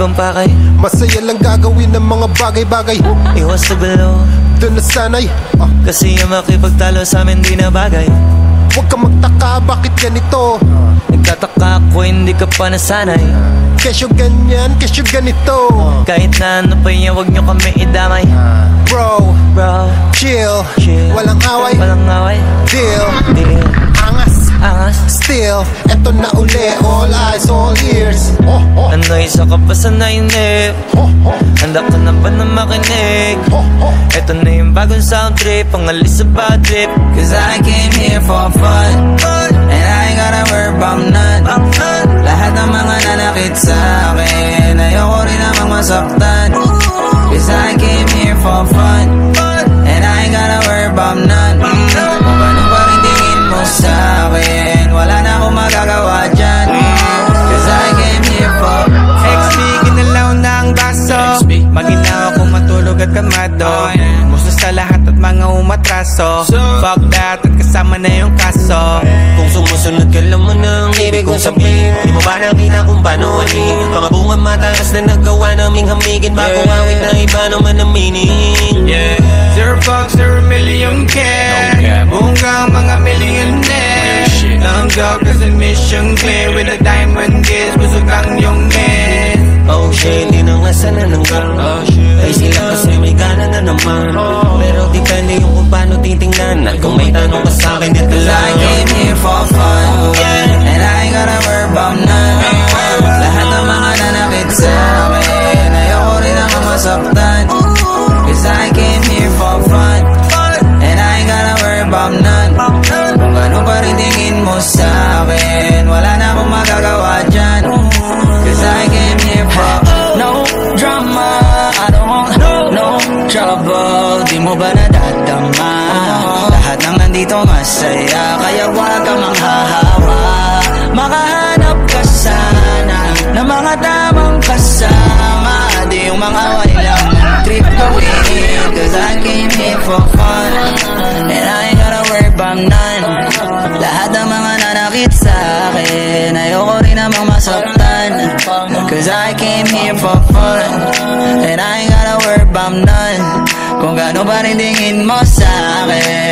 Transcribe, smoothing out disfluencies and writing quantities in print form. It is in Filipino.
ibang pakay. Masaya lang gagawin ng mga bagay-bagay. Iwas sa gulo, doon na sanay. kasi yung makipagtalo sa amin di na bagay. Huwag ka magtaka, bakit ganito? Nagtataka ako, hindi ka pa nasanay. Kesyo ganyan, kesyo ganito. Kahit na ano pa yan, huwag nyo kami idamay. Bro, chill, walang away, deal, angas, still, eto na uli. All eyes, all ears. Ano isa ka pa sa nainip? Handa ka na ba na makinig? Eto na yung bagong sound trip, pangalis sa bad trip. Cause I came here for fun, and I ain't gotta worry about none. Lahat ng mga nanakit sa akin, ayoko rin namang masaktan. Cause I came here for fun, and I ain't gotta worry about none. Kung ano pa rin tingin mo sa akin, wala na akong magagawa dyan. Cause I came here for fun. XP, ginalaw na ang baso, maginaw akong matulog at kamado. Musto sa lahat at mga umatraso. Fuck that at kasama na yung kaso. Kung sumusunod ka naman ang ibig kong sabihin, di mo ba nakita kung paano alin? Mga bunga mataas na nagawa naming hamigin, bagong awit na iba naman ang meaning. Zero fucks, 0 million care. Buong ka mga millionaire. Lang go kasi mission clear. With a diamond kiss, busog ang yung men. Oh shit, di na nga sana nanggang. Ay sila kasi may gana na naman. Pero depende yung kung paano titingnan. At kung may tanong ka sa'kin, ito lang. I came here for fun, and I ain't gotta worry about none. Lahat ng mga nanakit sa akin, ayoko rin ako masaktan. Cause I came here for fun, and I ain't gotta worry about none. Kung ano pa rin tingin mo sa akin, wala na akong magagawa dyan. Cause I came here for no drama, I don't want no trouble. Di mo ba nadadama? Lahat ng nandito masaya, kaya wag ka manghahawa. Makahanap ka sana ng mga tamang kasama, di yung mga away lang trip gawin. Cause I came here for fun, and I ain't gotta worry about none. Lahat ng mga nanakit sa akin, ayoko rin namang masaktan. Cause I came here for fun, and I ain't gotta worry about none. Kung gaano pa rin tingin mo sa akin,